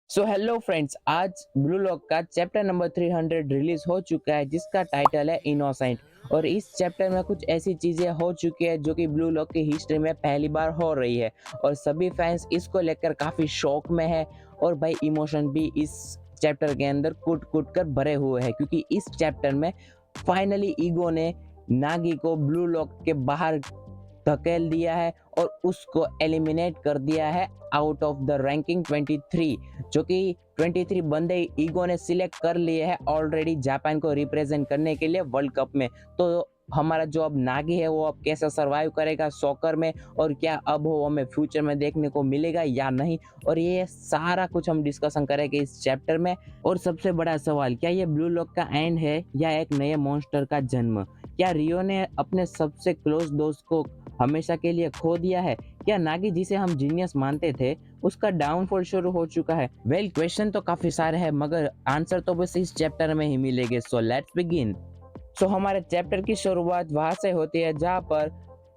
So hello friends, आज blue lock का chapter number 300 release हो चुका है जिसका टाइटल है इनोसेंट। और इस चैप्टर में कुछ ऐसी चीजें हो चुकी है जो कि ब्लू लॉक की हिस्ट्री में पहली बार हो रही है और सभी फैंस इसको लेकर काफी शौक में है। और भाई इमोशन भी इस चैप्टर के अंदर कूट कूट कर भरे हुए हैं क्योंकि इस चैप्टर में फाइनली ईगो ने नागी को ब्लू लॉक के बाहर धकेल दिया है और उसको एलिमिनेट कर दिया है आउट ऑफ द रैंकिंग 23, जो कि 23 बंदे ईगो ने सिलेक्ट कर लिए हैं ऑलरेडी जापान को रिप्रेजेंट करने के लिए वर्ल्ड कप में। तो हमारा जो अब नागी है वो अब कैसे सरवाइव करेगा सॉकर में, और क्या अब वो हमें फ्यूचर में देखने को मिलेगा या नहीं, और ये सारा कुछ हम डिस्कशन करेंगे इस चैप्टर में। और सबसे बड़ा सवाल, क्या ये ब्लू लॉक का एंड है या एक नए मॉन्स्टर का जन्म? क्या रियो ने अपने सबसे क्लोज दोस्त को हमेशा के लिए खो दिया है? क्या नागी जिसे हम जीनियस मानते थे उसका डाउनफॉल शुरू हो चुका है? वेल, क्वेश्चन तो काफी सारे हैं मगर आंसर तो बस इस चैप्टर में ही मिलेंगे। So let's begin. सो हमारे चैप्टर की शुरुआत वहां से होती है जहां पर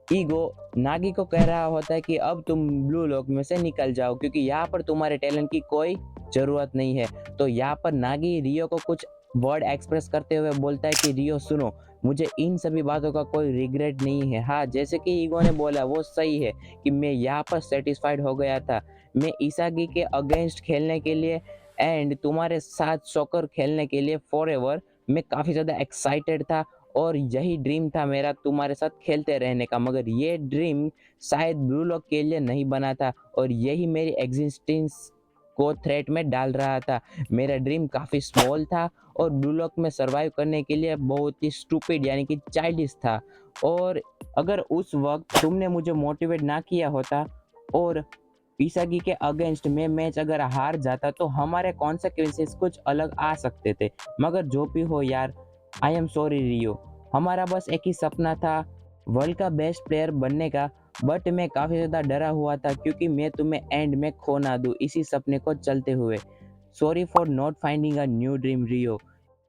ईगो नागी को कह रहा होता है कि अब तुम ब्लू लॉक में से निकल जाओ क्योंकि यहाँ पर तुम्हारे टैलेंट की कोई जरूरत नहीं है। तो यहाँ पर नागी रियो को कुछ वर्ड एक्सप्रेस करते हुए बोलता है कि रियो सुनो, मुझे इन सभी बातों का कोई रिग्रेट नहीं है। हाँ, जैसे कि ईगो ने बोला वो सही है कि मैं यहाँ पर सेटिस्फाइड हो गया था। मैं इसागी के अगेंस्ट खेलने के लिए एंड तुम्हारे साथ सॉकर खेलने के लिए फॉरएवर मैं काफ़ी ज़्यादा एक्साइटेड था और यही ड्रीम था मेरा तुम्हारे साथ खेलते रहने का, मगर ये ड्रीम शायद ब्लू लॉक के लिए नहीं बना था और यही मेरी एग्जिस्टेंस को थ्रेट में डाल रहा था। मेरा ड्रीम काफ़ी स्मॉल था और ब्लू लॉक में सरवाइव करने के लिए बहुत ही स्टूपिड यानी कि चाइल्डिश था। और अगर उस वक्त तुमने मुझे मोटिवेट ना किया होता और इसागी के अगेंस्ट में मैच अगर हार जाता तो हमारे कॉन्सिक्वेंसेस कुछ अलग आ सकते थे। मगर जो भी हो यार, आई एम सॉरी रियो, हमारा बस एक ही सपना था वर्ल्ड का बेस्ट प्लेयर बनने का। बट मैं काफ़ी ज़्यादा डरा हुआ था क्योंकि मैं तुम्हें एंड में खो ना दूँ इसी सपने को चलते हुए। Sorry for not finding a new dream Rio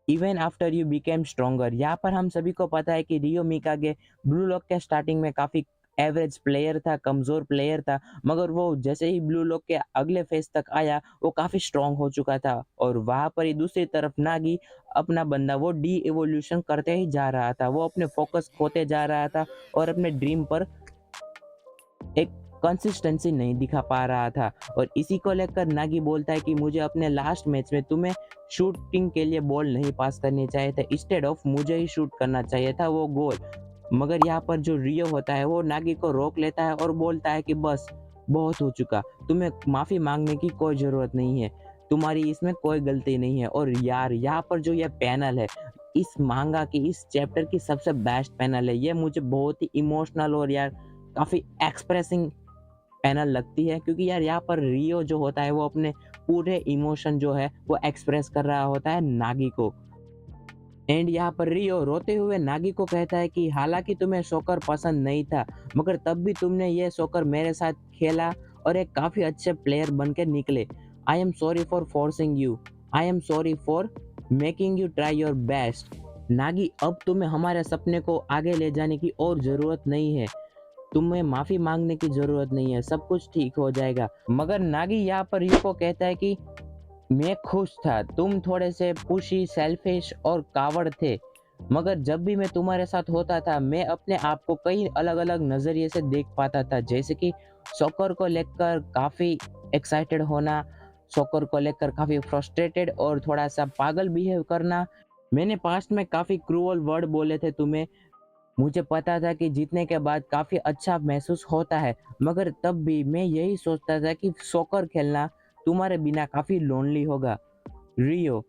even after you became stronger. यहाँ पर हम सभी को पता है कि रियो मिकागे ब्लू लॉक के स्टार्टिंग में काफ़ी एवरेज प्लेयर था, कमज़ोर प्लेयर था, मगर वो जैसे ही ब्लू लॉक के अगले फेज तक आया वो काफ़ी स्ट्रांग हो चुका था। और वहाँ पर ही दूसरी तरफ नागी अपना बंदा वो डी एवोल्यूशन करते ही जा रहा था, वो अपने फोकस खोते जा रहा था और अपने ड्रीम पर एक कंसिस्टेंसी नहीं दिखा पा रहा था। और इसी को लेकर नागी बोलता है कि मुझे अपने लास्ट मैच में तुम्हें शूटिंग के लिए बॉल नहीं पास करनी चाहिए था, इंस्टेड ऑफ मुझे ही शूट करना चाहिए था वो गोल। मगर यहाँ पर जो रियो होता है वो नागी को रोक लेता है और बोलता है कि बस बहुत हो चुका, तुम्हें माफ़ी मांगने की कोई ज़रूरत नहीं है, तुम्हारी इसमें कोई गलती नहीं है। और यार यहाँ पर जो ये पैनल है इस मांगा की इस चैप्टर की सबसे बेस्ट पैनल है, ये मुझे बहुत ही इमोशनल और यार काफ़ी एक्सप्रेसिंग पैनल लगती है क्योंकि यार यहाँ पर रियो जो होता है वो अपने पूरे इमोशन जो है वो एक्सप्रेस कर रहा होता है नागी को। एंड यहाँ पर रियो रोते हुए नागी को कहता है कि हालांकि तुम्हें सॉकर पसंद नहीं था मगर तब भी तुमने ये सॉकर मेरे साथ खेला और एक काफ़ी अच्छे प्लेयर बन के निकले। I am sorry for forcing you, I am sorry for making you try your best. Nagi, अब तुम्हें हमारे सपने को आगे ले जाने की और ज़रूरत नहीं है, तुम्हें माफ़ी मांगने की ज़रूरत नहीं है, सब कुछ ठीक हो जाएगा। मगर नागी यहाँ पर रियो को कहता है कि मैं खुश था, तुम थोड़े से पुशी, सेल्फिश और कावड़ थे, मगर जब भी मैं तुम्हारे साथ होता था मैं अपने आप को कई अलग-अलग नज़रिए से देख पाता था, जैसे कि सॉकर को लेकर काफ़ी एक्साइटेड होना, सॉकर को लेकर काफ़ी फ्रस्ट्रेटेड और थोड़ा-सा पागल बिहेव करना। मैंने पास्ट में काफ़ी क्रूअल वर्ड बोले थे तुम्हें, मुझे पता था कि जीतने के बाद काफ़ी अच्छा महसूस होता है, मगर तब भी मैं यही सोचता था कि सॉकर खेलना तुम्हारे बिना काफ़ी लोनली होगा। रियो,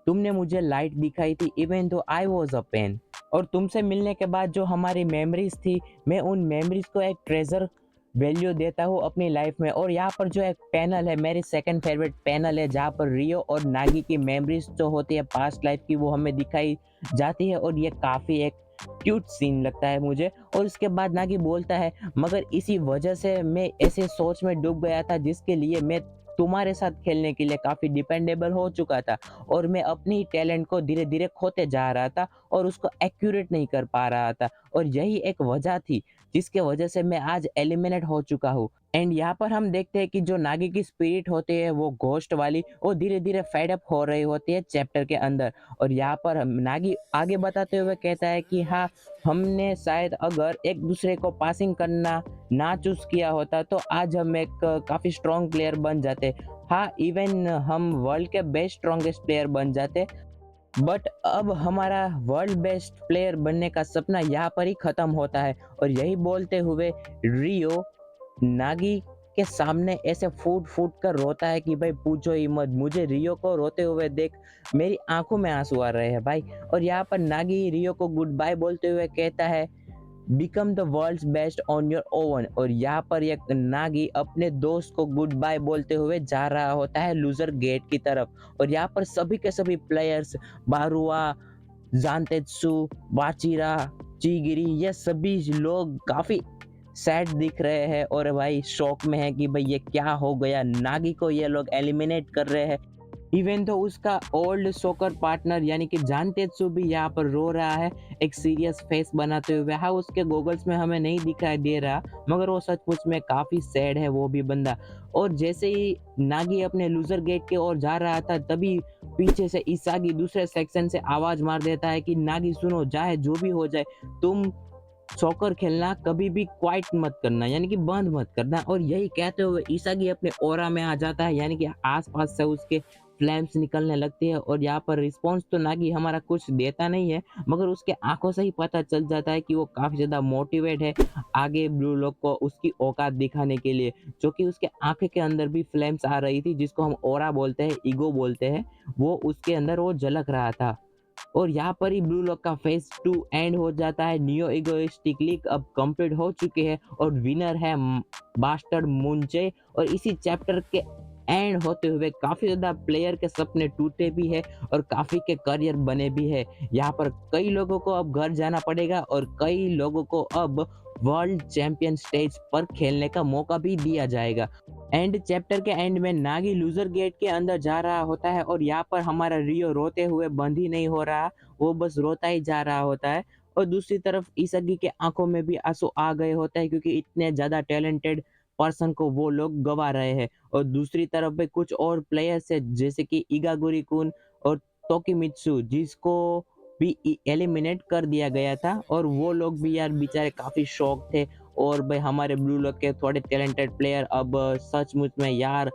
तुमने मुझे लाइट दिखाई थी even though I was a pen. और तुमसे मिलने के बाद जो हमारी मेमोरीज थी, मैं उन मेमोरीज को एक ट्रेजर वैल्यू देता हूँ अपनी लाइफ में। और यहाँ पर जो एक पैनल है, मेरी सेकंड फेवरेट पैनल है, जहाँ पर रियो और नागी की मेमोरीज जो होती है पास्ट लाइफ की वो हमें दिखाई जाती है और ये काफ़ी एक क्यूट सीन लगता है मुझे। और उसके बाद नागी बोलता है मगर इसी वजह से मैं ऐसे सोच में डूब गया था जिसके लिए मैं तुम्हारे साथ खेलने के लिए काफ़ी डिपेंडेबल हो चुका था और मैं अपनी टैलेंट को धीरे धीरे खोते जा रहा था और उसको एक्यूरेट नहीं कर पा रहा था। और यही एक वजह थी जिसके वजह से मैं आज एलिमिनेट हो चुका हूँ। एंड यहाँ पर हम देखते हैं कि जो नागी की स्पिरिट होती है वो घोस्ट वाली, वो धीरे धीरे फेड अप हो रही होती है चैप्टर के अंदर। और यहाँ पर नागी आगे बताते हुए कहता है कि हाँ, हमने शायद अगर एक दूसरे को पासिंग करना ना चूज किया होता तो आज हम एक काफी स्ट्रॉन्ग प्लेयर बन जाते। हाँ, इवन हम वर्ल्ड के बेस्ट स्ट्रॉन्गेस्ट प्लेयर बन जाते। बट अब हमारा वर्ल्ड बेस्ट प्लेयर बनने का सपना यहाँ पर ही खत्म होता है। और यही बोलते हुए रियो नागी के सामने ऐसे फूट फूट कर रोता है कि भाई पूछो ही मत। मुझे रियो को रोते हुए देख मेरी आंखों में आंसू आ रहे हैं भाई। और यहाँ पर नागी रियो को गुड बाय बोलते हुए कहता है, become the world's best on your own. और यहाँ पर एक नागी अपने दोस्त को गुड बाय बोलते हुए जा रहा होता है लूजर गेट की तरफ। और यहाँ पर सभी के सभी प्लेयर्स, बारुआ, जानतेत्सु, बाचिरा, चीगिरी, ये सभी लोग काफी सैड दिख रहे हैं और भाई शॉक में है कि भाई ये क्या हो गया, नागी को ये लोग एलिमिनेट कर रहे हैं। इवन तो उसका ओल्ड सोकर पार्टनर यानी कि जानतेत्सु भी यहाँ पर रो रहा है एक सीरियस फेस बनाते हुए। हाँ, उसके गॉगल्स में हमें नहीं दिखाई दे रहा, मगर वो सचमुच में काफी सैड है वो भी बंदा। और जैसे ही नागी अपने लूजर गेट की ओर जा रहा था तभी पीछे से इसागी दूसरे सेक्शन से आवाज मार देता है कि नागी सुनो, चाहे जो भी हो जाए तुम सॉकर खेलना कभी भी क्वाइट मत करना, यानी कि बंद मत करना। और यही कहते हुए इसागी अपने ओरा में आ जाता है, यानी कि आसपास से उसके फ्लैम्स निकलने लगती है। और यहाँ पर रिस्पॉन्स तो नागी हमारा कुछ देता नहीं है, मगर उसके आंखों से ही पता चल जाता है कि वो काफी ज्यादा मोटिवेट है आगे ब्लू लॉक को उसकी औकात दिखाने के लिए। जो कि उसके आंखें के अंदर भी फ्लैम्स आ रही थी, जिसको हम ओरा बोलते हैं, ईगो बोलते हैं, वो उसके अंदर वो झलक रहा था। और यहाँ पर ही ब्लू लॉक का फेज 2 एंड हो जाता है। नियो इगोइस्टिक लीग अब कंप्लीट हो चुके हैं और विनर है बास्टर्ड मुंचे। और इसी चैप्टर के एंड होते हुए काफी ज्यादा प्लेयर के सपने टूटे भी है और काफी के करियर बने भी है। यहाँ पर कई लोगों को अब घर जाना पड़ेगा और कई लोगों को अब वर्ल्ड चैंपियन स्टेज पर खेलने का मौका भी दिया जाएगा। एंड चैप्टर के एंड में नागी लूजर गेट के अंदर जा रहा होता है और यहाँ पर हमारा रियो रोते हुए बंद ही नहीं हो रहा, वो बस रोता ही जा रहा होता है। और दूसरी तरफ इसागी के आंखों में भी आंसू आ गए होते हैं, क्योंकि इतने ज्यादा टैलेंटेड पर्सन को वो लोग गवा रहे हैं। और दूसरी तरफ भी कुछ और प्लेयर्स है जैसे कि इगागुरी कुन और तोकिमित्सु, जिसको भी एलिमिनेट कर दिया गया था। और वो लोग भी यार बेचारे काफी शौक थे। और भाई हमारे ब्लू लॉक के थोड़े टैलेंटेड प्लेयर अब सचमुच में यार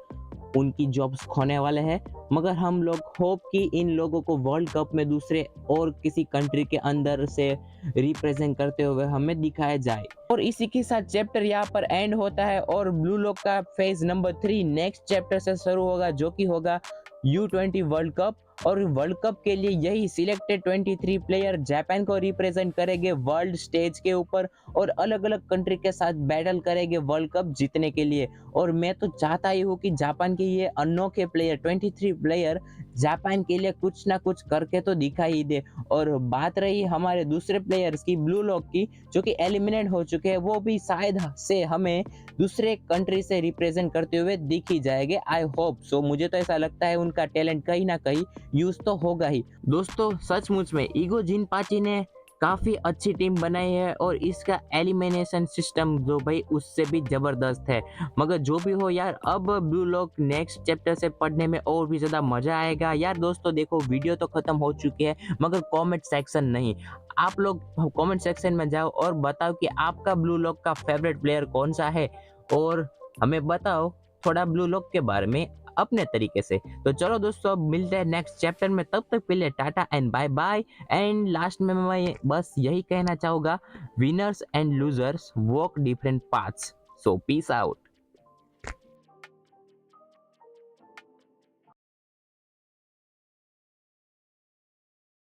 उनकी जॉब्स खोने वाले हैं। मगर हम लोग होप कि इन लोगों को वर्ल्ड कप में दूसरे और किसी कंट्री के अंदर से रिप्रेजेंट करते हुए हमें दिखाया जाए। और इसी के साथ चैप्टर यहाँ पर एंड होता है और ब्लू लॉक का फेज नंबर 3 नेक्स्ट चैप्टर से शुरू होगा, जो कि होगा U20 वर्ल्ड कप। और वर्ल्ड कप के लिए यही सिलेक्टेड 23 प्लेयर जापान को रिप्रेजेंट करेंगे वर्ल्ड स्टेज के ऊपर और अलग अलग कंट्री के साथ बैटल करेंगे वर्ल्ड कप जीतने के लिए। और मैं तो चाहता ही हूँ कि जापान के ये अनोखे प्लेयर 23 प्लेयर जापान के लिए कुछ ना कुछ करके तो दिखाई ही दे। और बात रही हमारे दूसरे प्लेयर्स की, ब्लू लॉक की, जो कि एलिमिनेट हो चुके हैं, वो भी शायद से हमें दूसरे कंट्री से रिप्रेजेंट करते हुए दिख ही जाएंगे। आई होप सो, मुझे तो ऐसा लगता है उनका टैलेंट कहीं ना कहीं यूज तो होगा ही। दोस्तों सचमुच में ईगो जिनपाची ने काफी अच्छी टीम बनाई है और इसका एलिमिनेशन सिस्टम जो भाई उससे भी जबरदस्त है। मगर जो भी हो यार, अब ब्लू लॉक नेक्स्ट चैप्टर से पढ़ने में और भी ज्यादा मजा आएगा यार। दोस्तों देखो, वीडियो तो खत्म हो चुकी है मगर कमेंट सेक्शन नहीं। आप लोग कमेंट सेक्शन में जाओ और बताओ कि आपका ब्लू लॉक का फेवरेट प्लेयर कौन सा है, और हमें बताओ थोड़ा ब्लू लॉक के बारे में अपने तरीके से। तो चलो दोस्तों, अब मिलते हैं नेक्स्ट चैप्टर में, तब तक के लिए टाटा and bye bye. And last में मैं बस यही कहना चाहूंगा, winners and losers walk different paths, so peace out.